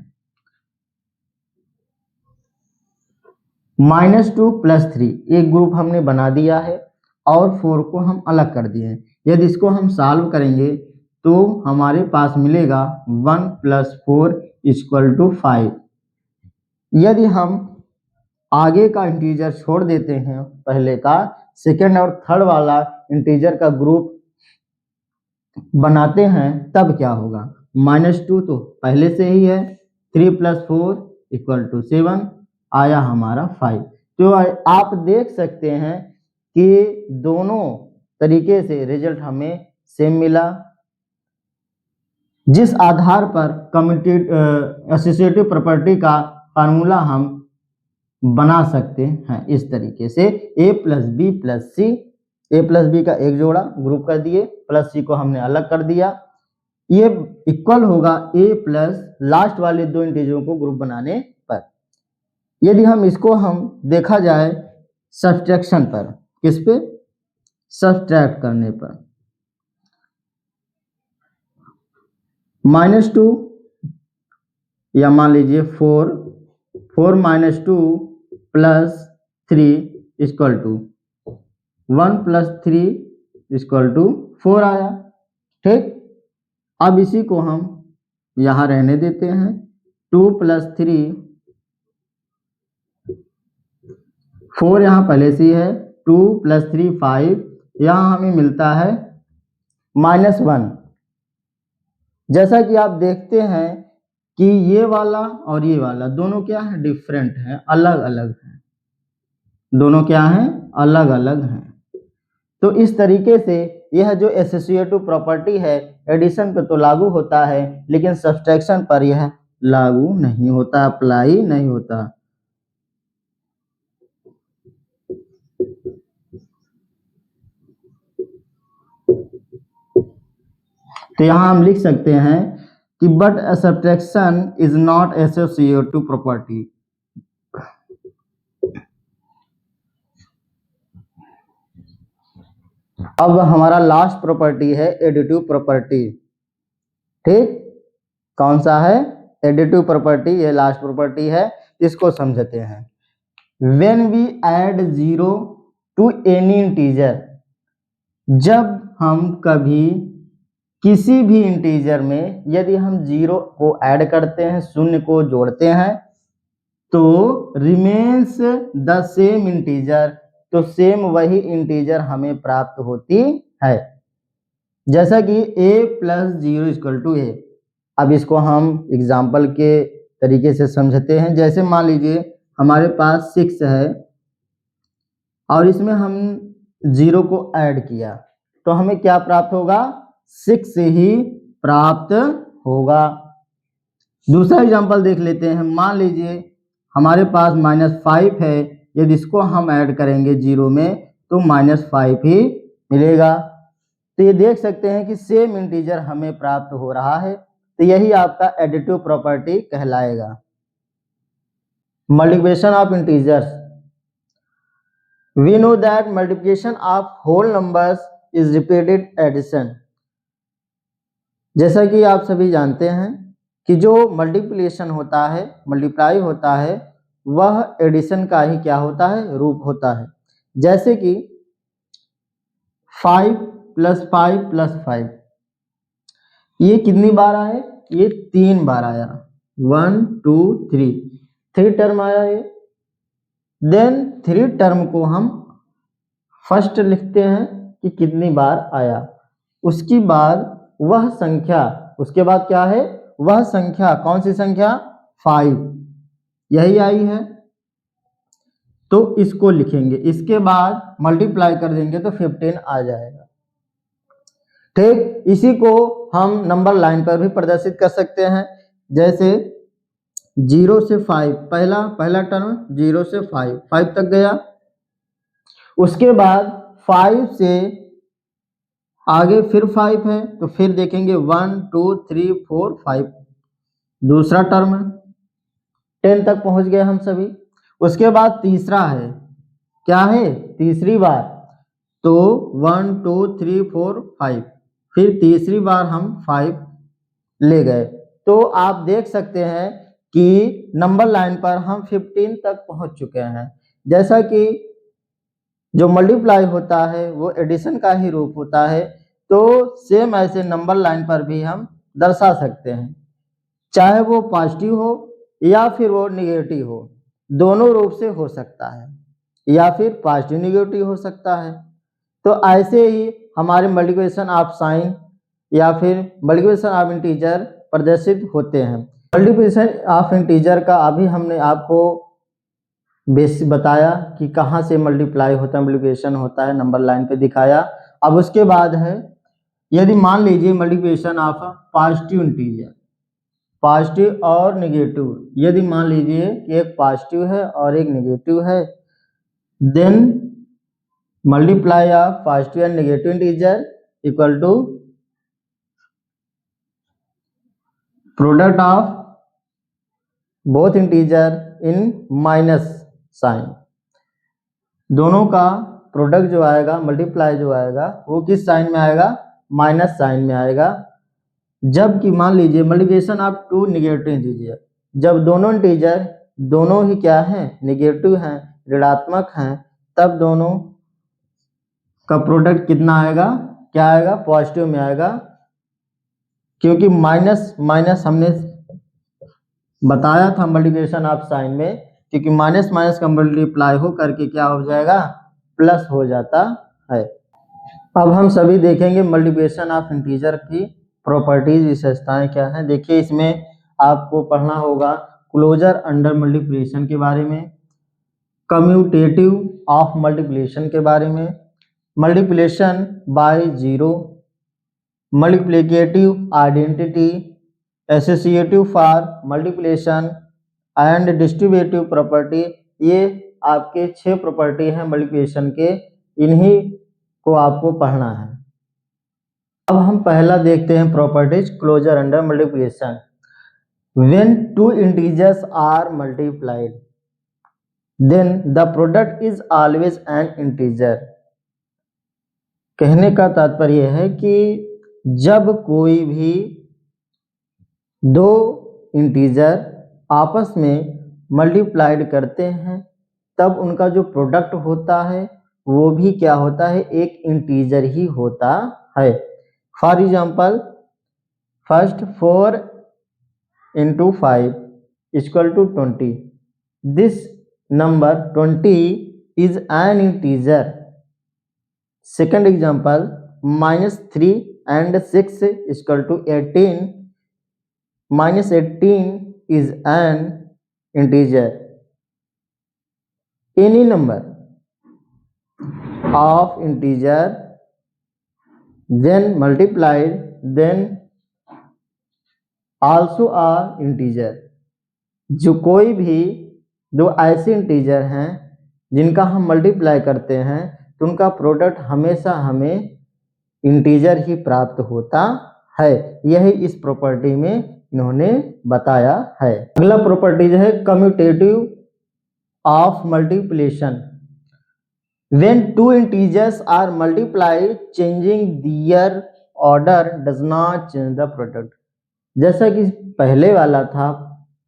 -2 + 3 एक ग्रुप हमने बना दिया है और 4 को हम अलग कर दिए हैं। यदि इसको हम सॉल्व करेंगे तो हमारे पास मिलेगा 1 + 4 = 5। यदि हम आगे का इंटीजर छोड़ देते हैं, पहले का, सेकेंड और थर्ड वाला इंटीजर का ग्रुप बनाते हैं, तब क्या होगा? -2 तो पहले से ही है, 3 + 4 = 7, आया हमारा 5। तो आप देख सकते हैं कि दोनों तरीके से रिजल्ट हमें सेम मिला। जिस आधार पर एसोसिएटिव प्रॉपर्टी का फार्मूला हम बना सकते हैं इस तरीके से, a + b + c, a + b का एक जोड़ा ग्रुप कर दिए, प्लस c को हमने अलग कर दिया, ये इक्वल होगा a प्लस लास्ट वाले दो इंटीजरों को ग्रुप बनाने पर। यदि हम इसको देखा जाए सब्ट्रैक्शन पर, किस पे? सब्ट्रैक्ट करने पर, -2 या मान लीजिए 4 - 2 + 3 = 1 + 3 = 4 आया। ठीक, अब इसी को हम यहां रहने देते हैं। 2 + 3, 4 यहाँ पहले से ही है, 2 + 3 5, यहाँ हमें मिलता है -1। जैसा कि आप देखते हैं कि ये वाला और ये वाला दोनों क्या है? डिफरेंट है, अलग अलग है। दोनों क्या हैं? अलग अलग हैं। तो इस तरीके से यह जो एसोसिएटिव प्रॉपर्टी है, एडिशन पे तो लागू होता है, लेकिन सब्ट्रैक्शन पर यह लागू नहीं होता, अप्लाई नहीं होता। तो यहां हम लिख सकते हैं कि but subtraction is not associative property. अब हमारा लास्ट प्रॉपर्टी है एडिटिव प्रॉपर्टी। ठीक, कौन सा है? एडिटिव प्रॉपर्टी, ये लास्ट प्रॉपर्टी है, इसको समझते हैं। When we add 0 to any integer, जब हम कभी किसी भी इंटीजर में यदि हम 0 को ऐड करते हैं, शून्य को जोड़ते हैं, तो रिमेन्स द सेम इंटीजर, तो सेम वही इंटीजर हमें प्राप्त होती है। जैसा कि a + 0 = a। अब इसको हम एग्जाम्पल के तरीके से समझते हैं। जैसे मान लीजिए हमारे पास 6 है और इसमें हम 0 को ऐड किया, तो हमें क्या प्राप्त होगा? 6 ही प्राप्त होगा। दूसरा एग्जाम्पल देख लेते हैं। मान लीजिए हमारे पास -5 है, यदि इसको हम ऐड करेंगे 0 में तो -5 ही मिलेगा। तो ये देख सकते हैं कि सेम इंटीजर हमें प्राप्त हो रहा है, तो यही आपका एडिटिव प्रॉपर्टी कहलाएगा। Multiplication of integers, we know that multiplication of whole numbers is repeated addition। जैसा कि आप सभी जानते हैं कि जो मल्टीप्लिकेशन होता है, मल्टीप्लाई होता है, वह एडिशन का ही क्या होता है? रूप होता है। जैसे कि 5 + 5 + 5, ये कितनी बार आए? ये 3 बार आया। 1 2 3, 3 टर्म आया ये। देन 3 टर्म को हम फर्स्ट लिखते हैं कि कितनी बार आया, उसके बाद वह संख्या, उसके बाद क्या है? वह संख्या, कौन सी संख्या? 5, यही आई है, तो इसको लिखेंगे। इसके बाद मल्टीप्लाई कर देंगे तो 15 आ जाएगा। ठीक, इसी को हम नंबर लाइन पर भी प्रदर्शित कर सकते हैं। जैसे 0 से 5, पहला टर्म 0 से 5 तक गया, उसके बाद 5 से आगे फिर 5 है, तो फिर देखेंगे 1 2 3 4 5, दूसरा टर्म है। 10 तक पहुंच गए हम सभी। उसके बाद तीसरा है, क्या है, तीसरी बार, तो 1 2 3 4 5, फिर तीसरी बार हम 5 ले गए। तो आप देख सकते हैं कि नंबर लाइन पर हम 15 तक पहुंच चुके हैं। जैसा कि जो मल्टीप्लाई होता है वो एडिशन का ही रूप होता है, तो सेम ऐसे नंबर लाइन पर भी हम दर्शा सकते हैं, चाहे वो पॉजिटिव हो या फिर वो निगेटिव हो, दोनों रूप से हो सकता है, या फिर पॉजिटिव निगेटिव हो सकता है। तो ऐसे ही हमारे मल्टीप्लिकेशन ऑफ साइन या फिर मल्टीप्लिकेशन ऑफ इंटीजर प्रदर्शित होते हैं। मल्टीप्लिकेशन ऑफ इंटीजर का अभी हमने आपको बेसिक बताया कि कहाँ से मल्टीप्लाई होता है, मल्टीप्लिकेशन होता है, नंबर लाइन पे दिखाया। अब उसके बाद है, यदि मान लीजिए multiplication of positive integer, positive और नेगेटिव, यदि मान लीजिए कि एक पॉजिटिव है और एक नेगेटिव है, then multiply of positive and negative integer equal to product of both integer in minus sign. दोनों का प्रोडक्ट जो आएगा, मल्टीप्लाई जो आएगा, वो किस साइन में आएगा, माइनस साइन में आएगा। जबकि मान लीजिए multiplication of two negative integer, जब दोनों इंटीजर दोनों ही क्या हैं, नेगेटिव हैं, ऋणात्मक हैं, तब दोनों का प्रोडक्ट कितना आएगा, क्या आएगा, पॉजिटिव में आएगा। क्योंकि माइनस माइनस हमने बताया था मल्टीप्लिकेशन ऑफ साइन में, क्योंकि माइनस माइनस का मल्टीप्लाई हो करके क्या हो जाएगा, प्लस हो जाता है। अब हम सभी देखेंगे मल्टीप्लिकेशन ऑफ इंटीजर की प्रॉपर्टीज, विशेषताएं क्या हैं। देखिए इसमें आपको पढ़ना होगा क्लोजर अंडर मल्टीप्लिकेशन के बारे में, कम्यूटेटिव ऑफ मल्टीप्लिकेशन के बारे में, multiplication by zero, multiplicative identity, associative for multiplication and distributive property. ये आपके 6 प्रॉपर्टी हैं मल्टीप्लिकेशन के, इन्हीं को आपको पढ़ना है। अब हम पहला देखते हैं properties closure under multiplication. When two integers are multiplied then the product is always an integer. कहने का तात्पर्य है कि जब कोई भी दो इंटीजर आपस में मल्टीप्लाइड करते हैं, तब उनका जो प्रोडक्ट होता है वो भी क्या होता है, एक इंटीजर ही होता है। For example, first 4 into 5 equal to 20. This number 20 is an integer. Second example, minus 3 and 6 equal to 18. Minus 18 is an integer. Any number of integer when multiplied then also a integer। जो कोई भी दो ऐसे integer हैं जिनका हम multiply करते हैं, तो उनका प्रोडक्ट हमेशा हमें इंटीजर ही प्राप्त होता है। यही इस प्रॉपर्टी में इन्होंने बताया है। अगला प्रॉपर्टी जो है commutative of multiplication. When two integers are multiplied, changing their order does not change the product। जैसा कि पहले वाला था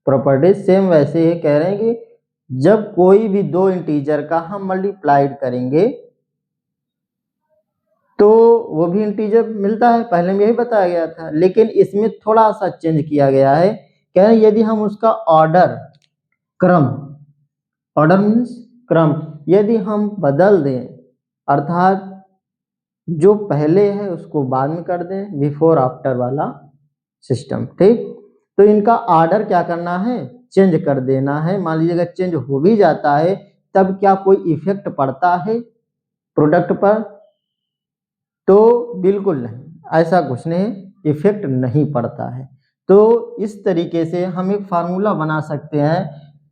प्रॉपर्टी, सेम वैसे ही कह रहे हैं कि जब कोई भी दो इंटीजर का हम मल्टीप्लाइड करेंगे तो वो भी इंटीजर मिलता है, पहले में यही बताया गया था, लेकिन इसमें थोड़ा सा चेंज किया गया है। कह रहे हैं यदि हम उसका ऑर्डर, क्रम, ऑर्डर मीन्स क्रम, यदि हम बदल दें, अर्थात जो पहले है उसको बाद में कर दें, बिफोर आफ्टर वाला सिस्टम, ठीक। तो इनका ऑर्डर क्या करना है, चेंज कर देना है। मान लीजिए अगर चेंज हो भी जाता है तब क्या कोई इफेक्ट पड़ता है प्रोडक्ट पर, तो बिल्कुल नहीं, ऐसा कुछ नहीं, इफेक्ट नहीं पड़ता है। तो इस तरीके से हम एक फार्मूला बना सकते हैं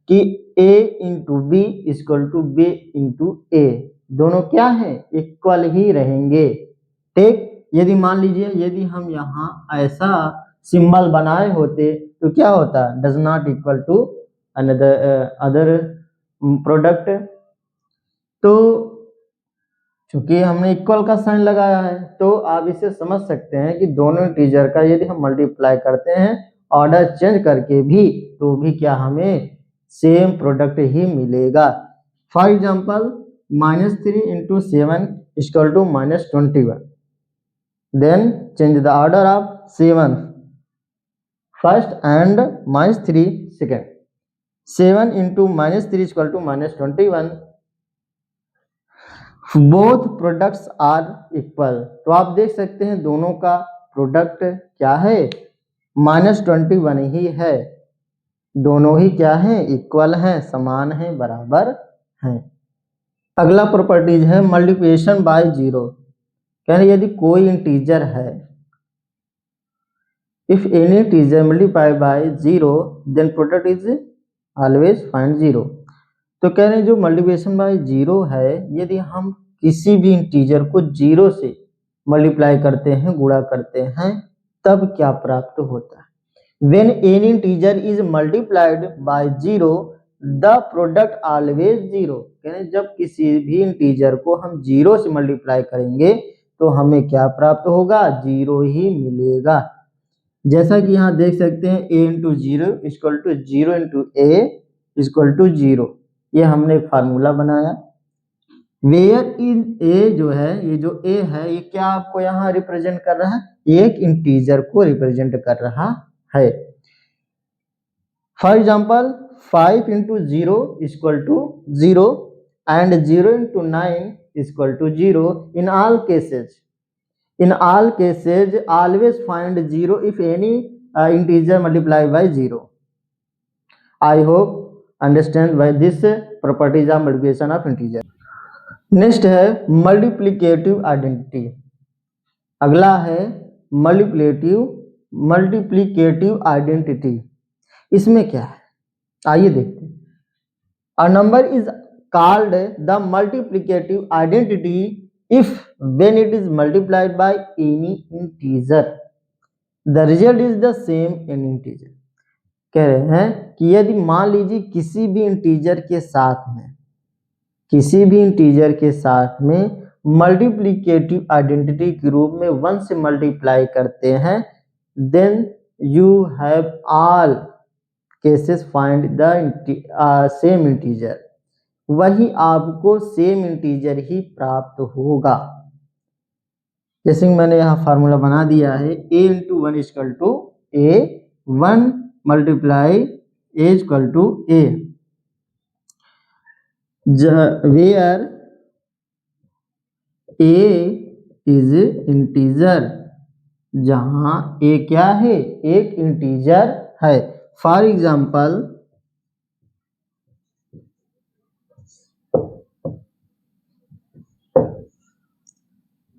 कि a into B equal to B into A, दोनों क्या है, इक्वल ही रहेंगे, ठीक। यदि मान लीजिए यदि हम यहाँ ऐसा सिंबल बनाए होते तो क्या होता, does not equal to other product. तो चूंकि हमने इक्वल का साइन लगाया है तो आप इसे समझ सकते हैं कि दोनों इंटीजर का यदि हम मल्टीप्लाई करते हैं ऑर्डर चेंज करके भी तो भी क्या हमें सेम प्रोडक्ट ही मिलेगा। For example -3 × 7 = -21। Then change the order of 7 first and -3 second. 7 × -3 = -21। Both products are equal. तो आप देख सकते हैं दोनों का प्रोडक्ट क्या है, -21 ही है। दोनों ही क्या हैं, इक्वल हैं, समान हैं, बराबर हैं। अगला प्रॉपर्टीज है मल्टीप्लिकेशन बाय जीरो। कहने यदि कोई इंटीजर है, if any integer multiply by zero then product is always find zero. तो कह रहे हैं जो मल्टीप्लिकेशन बाय जीरो है, यदि हम किसी भी इंटीजर को जीरो से मल्टीप्लाई करते हैं, गुणा करते हैं, तब क्या प्राप्त होता है। When any integer is multiplied by zero, the product always zero। कह रहे हैं जब किसी भी इंटीजर को हम जीरो से मल्टीप्लाई करेंगे तो हमें क्या प्राप्त होगा, जीरो ही मिलेगा। जैसा कि यहाँ देख सकते हैं a × 0 = 0 × a = 0। ये हमने एक फार्मूला बनाया। वेयर इन a जो है, ये जो a है ये क्या आपको यहाँ रिप्रेजेंट कर रहा है, एक इंटीजर को रिप्रेजेंट कर रहा है। For example 5 × 0 = 0 and 0 × 9 = 0। In all cases always find 0 if any integer multiply by 0। I hope understand by this properties of multiplication of integer। Next है मल्टीप्लिकेटिव आइडेंटिटी। अगला है मल्टीप्लिकेटिव आइडेंटिटी। इसमें क्या है, आइए देखते हैं। A number is called the multiplicative identity if when it is multiplied by any integer the result is the same in integer. कह रहे हैं कि यदि मान लीजिए किसी भी इंटीजर के साथ में मल्टीप्लिकेटिव आइडेंटिटी के रूप में 1 से मल्टीप्लाई करते हैं, then you have all cases find the same integer. वही आपको सेम इंटीजर ही प्राप्त होगा। जैसे कि मैंने यहाँ फार्मूला बना दिया है, a × 1 = a, 1 multiply a = a। Where a is integer, जहां a क्या है, एक इंटीजर है। For example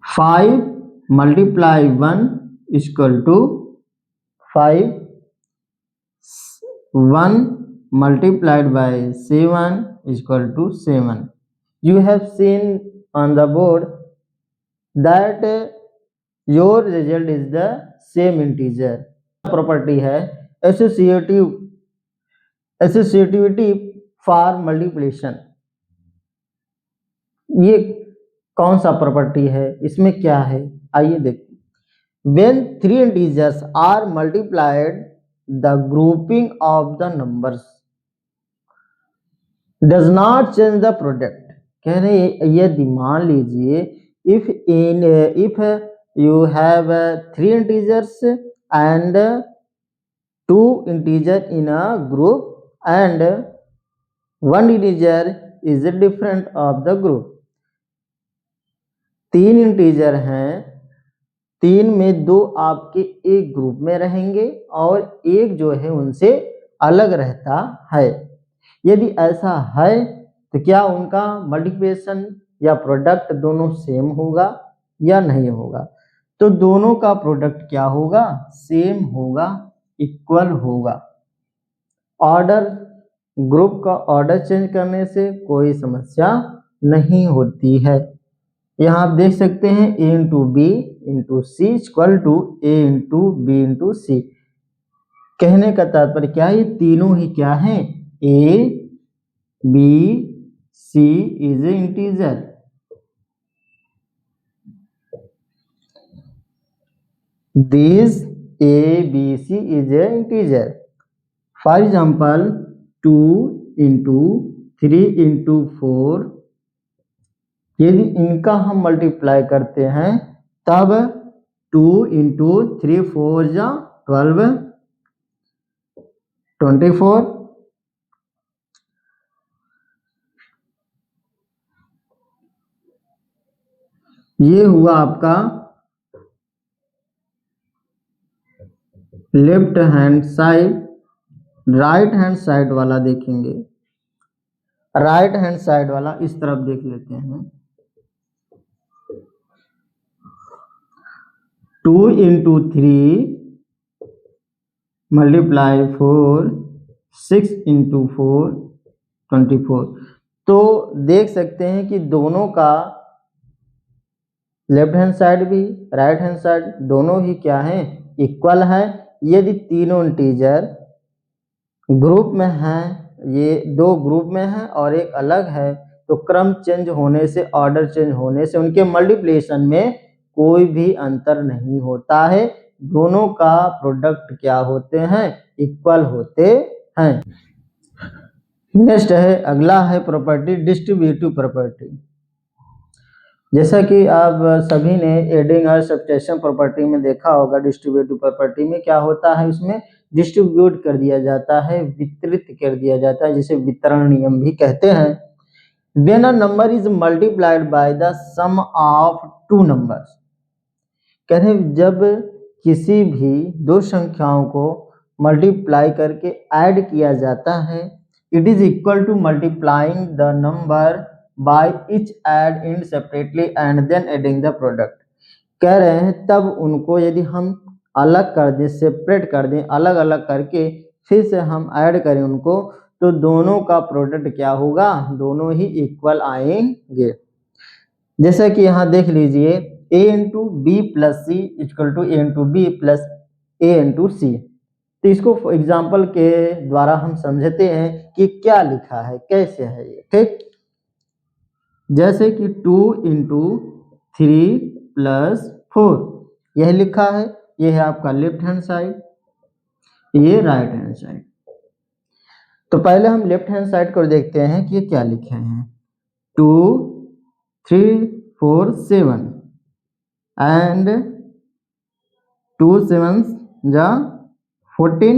5 multiply 1 = 5, 1 multiplied by 7 = 7। You have seen on the board that your result is the same integer। Property है associativity for multiplication. ये कौन सा property है, इसमें क्या है, आइए देखते हैं। When 3 integers are multiplied, the grouping of the numbers does not change the product। कह रहे यदि मान लीजिए if you have 3 integers and 2 integers in a group and 1 integer is different of the group। 3 integer हैं, 3 में 2 आपके एक group में रहेंगे और एक जो है उनसे अलग रहता है। यदि ऐसा है तो क्या उनका मल्टीप्लिकेशन या प्रोडक्ट दोनों सेम होगा या नहीं होगा। तो दोनों का प्रोडक्ट क्या होगा, सेम होगा, इक्वल होगा। ऑर्डर, ग्रुप का ऑर्डर चेंज करने से कोई समस्या नहीं होती है। यहाँ आप देख सकते हैं a × b × c = a × b × c। कहने का तात्पर्य क्या है, ये तीनों ही क्या हैं, A, B, C is an integer. This A, B, C is an integer. For example, 2 into 3 into 4, यदि इनका हम मल्टीप्लाई करते हैं तब 2 into 3 4 जा 12 24, ये हुआ आपका left hand side. Right hand side वाला देखेंगे, राइट हैंड साइड वाला इस तरफ देख लेते हैं। 2 into 3 मल्टीप्लाई 4, 6 into 4 24। तो देख सकते हैं कि दोनों का लेफ्ट हैंड साइड भी राइट हैंड साइड दोनों ही क्या है, इक्वल है। यदि तीनों इंटीजर ग्रुप में हैं, ये दो ग्रुप में हैं और एक अलग है, तो क्रम चेंज होने से, ऑर्डर चेंज होने से उनके मल्टीप्लिकेशन में कोई भी अंतर नहीं होता है। दोनों का प्रोडक्ट क्या होते हैं, इक्वल होते हैं। नेक्स्ट है, अगला है प्रॉपर्टी डिस्ट्रीब्यूटिव प्रॉपर्टी। जैसा कि आप सभी ने एडिंग और सब्ट्रैक्शन प्रॉपर्टी में देखा होगा, डिस्ट्रीब्यूटिव प्रॉपर्टी में क्या होता है, उसमें डिस्ट्रीब्यूट कर दिया जाता है, वितरित कर दिया जाता है, जिसे वितरण नियम भी कहते हैं। When a number is multiplied by the sum of two numbers, कहते हैं जब किसी भी दो संख्याओं को मल्टीप्लाई करके ऐड किया जाता है, it is equal to multiplying the number by each add in separately and then adding the product। कह रहे हैं तब उनको यदि हम अलग कर दें, सेपरेट कर दें, अलग अलग करके फिर से हम ऐड करें उनको, तो दोनों का प्रोडक्ट क्या होगा, दोनों ही इक्वल आएंगे। जैसे कि यहाँ देख लीजिए, a into B plus C equal to a into B plus a into C. तो इसको एग्जाम्पल के द्वारा हम समझते हैं कि क्या लिखा है, कैसे है ये, ठीक। जैसे कि 2 इंटू 3 प्लस 4 यह लिखा है, यह है आपका लेफ्ट हैंड साइड, ये राइट हैंड साइड। तो पहले हम लेफ्ट हैंड साइड को देखते हैं कि ये क्या लिखे हैं। 2 3 4 7 एंड 2 7 जा 14,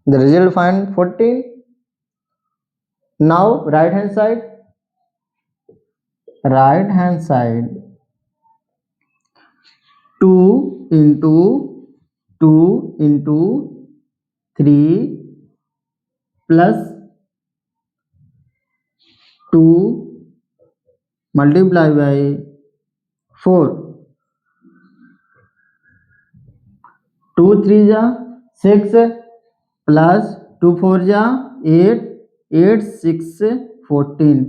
the result find 14। Now right hand side, 2 into 3 plus 2 multiply by 4, 2 3 जा 6 plus 2 4 जा 8, 8 6 14।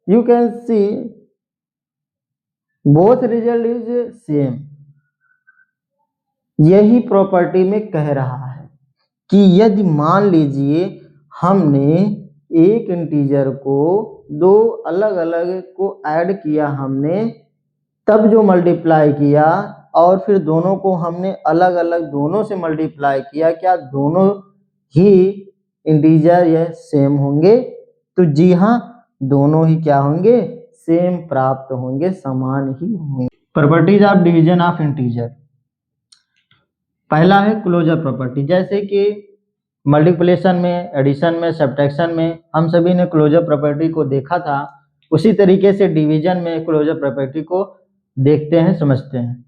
You can see both result is same। यही प्रॉपर्टी में कह रहा है कि यदि मान लीजिए हमने एक इंटीजर को दो अलग अलग को ऐड किया हमने, तब जो मल्टीप्लाई किया और फिर दोनों को हमने अलग अलग दोनों से मल्टीप्लाई किया, क्या दोनों ही इंटीजर यह सेम होंगे? तो जी हाँ, दोनों ही क्या होंगे, सेम प्राप्त होंगे, समान ही होंगे। Properties of division of integer. पहला है क्लोजर प्रॉपर्टी। जैसे कि मल्टीप्लिकेशन में, एडिशन में, सब्ट्रैक्शन में हम सभी ने क्लोजर प्रॉपर्टी को देखा था, उसी तरीके से डिवीजन में क्लोजर प्रॉपर्टी को देखते हैं, समझते हैं।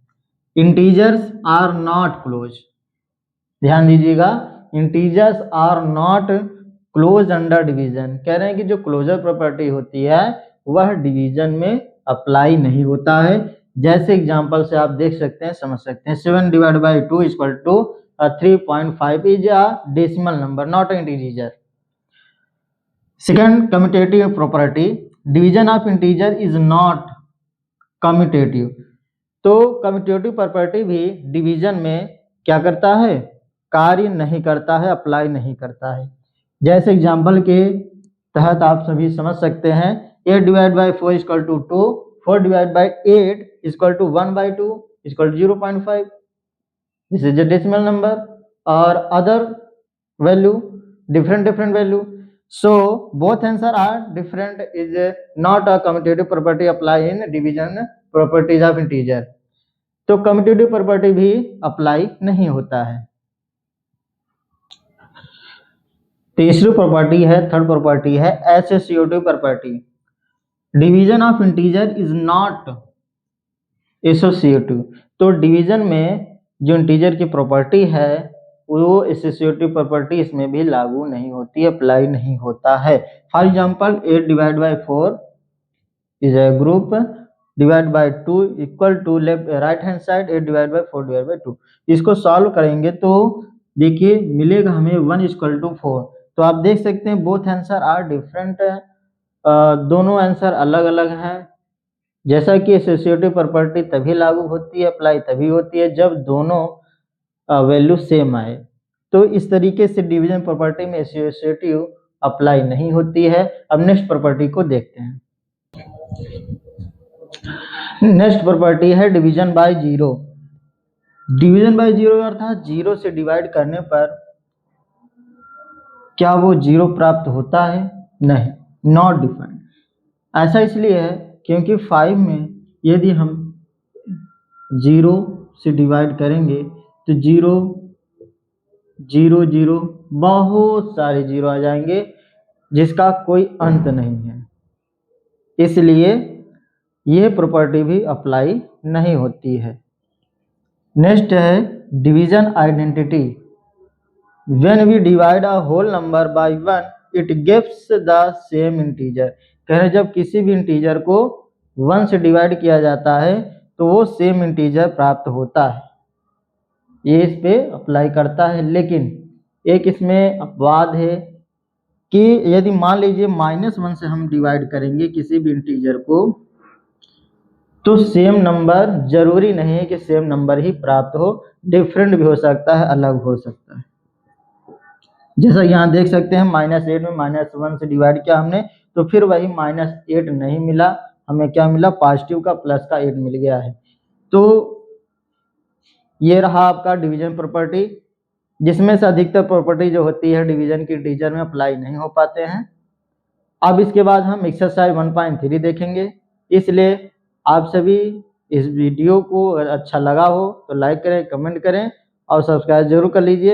इंटीजर्स आर नॉट क्लोज, ध्यान दीजिएगा, integers are not close under division. कह रहे हैं कि जो क्लोजर प्रॉपर्टी होती है वह डिवीजन में अप्लाई नहीं होता है। जैसे एग्जांपल से आप देख सकते हैं, समझ सकते हैं। 7 divide by 2 equal to 3.5 is a decimal number, not an integer. Second, commutative property, division of integer is not commutative. तो कम्यूटेटिव प्रॉपर्टी भी डिवीजन में क्या करता है, कार्य नहीं करता है, अप्लाई नहीं करता है। जैसे एग्जाम्पल के तहत आप सभी समझ सकते हैं 8 divide by 4 equal to 2, 4 divide by 8 equal to 1/2 equal to 0.5। This is a decimal number or other value, different value. So both answer are different, is not a commutative property apply in division properties of integer. तो commutative property भी apply नहीं होता है। तीसरी property है, third property है associative property. Division of integer is not associative. तो division में जो इंटीजर की प्रॉपर्टी है वो एसोसिएटिव प्रॉपर्टी इसमें भी लागू नहीं होती, अप्लाई नहीं होता है। For example 8 divide by 4 is a group, divide by 2 equal to left right hand side 8 divide by 4 divide by 2। इसको सॉल्व करेंगे तो देखिए मिलेगा हमें 1 इक्वल टू 4। तो आप देख सकते हैं बोथ आंसर आर डिफरेंट, दोनों आंसर अलग अलग हैं। जैसा कि एसोसिएटिव प्रॉपर्टी तभी लागू होती है, अप्लाई तभी होती है जब दोनों वैल्यू सेम आए। तो इस तरीके से डिवीजन प्रॉपर्टी में एसोसिएटिव अप्लाई नहीं होती है। अब नेक्स्ट प्रॉपर्टी को देखते हैं। नेक्स्ट प्रॉपर्टी है division by zero. Division by zero अर्थात जीरो से डिवाइड करने पर क्या वो जीरो प्राप्त होता है? नहीं, नॉट डिफाइंड। ऐसा इसलिए है क्योंकि 5 में यदि हम जीरो से डिवाइड करेंगे तो 0 0 0 बहुत सारे जीरो आ जाएंगे जिसका कोई अंत नहीं है, इसलिए यह प्रॉपर्टी भी अप्लाई नहीं होती है। नेक्स्ट है division identity. When we divide a whole number by 1 it gives the same integer. कह रहे जब किसी भी इंटीजर को 1 से डिवाइड किया जाता है तो वो सेम इंटीजर प्राप्त होता है, ये इस पे अप्लाई करता है। लेकिन एक इसमें अपवाद है कि यदि मान लीजिए -1 से हम डिवाइड करेंगे किसी भी इंटीजर को तो सेम नंबर जरूरी नहीं है कि सेम नंबर ही प्राप्त हो, डिफरेंट भी हो सकता है, अलग हो सकता है। जैसा यहाँ देख सकते हैं -8 में -1 से डिवाइड किया हमने तो फिर वही -8 नहीं मिला, हमें क्या मिला? पॉजिटिव का प्लस का 8 मिल गया है। तो ये रहा आपका डिवीजन प्रॉपर्टी, जिसमें से अधिकतर प्रॉपर्टी जो होती है डिवीजन की इंटीजर में अप्लाई नहीं हो पाते हैं। अब इसके बाद हम एक्सरसाइज 1.3 देखेंगे। इसलिए आप सभी इस वीडियो को अगर अच्छा लगा हो तो लाइक करें, कमेंट करें और सब्सक्राइब जरूर कर लीजिए।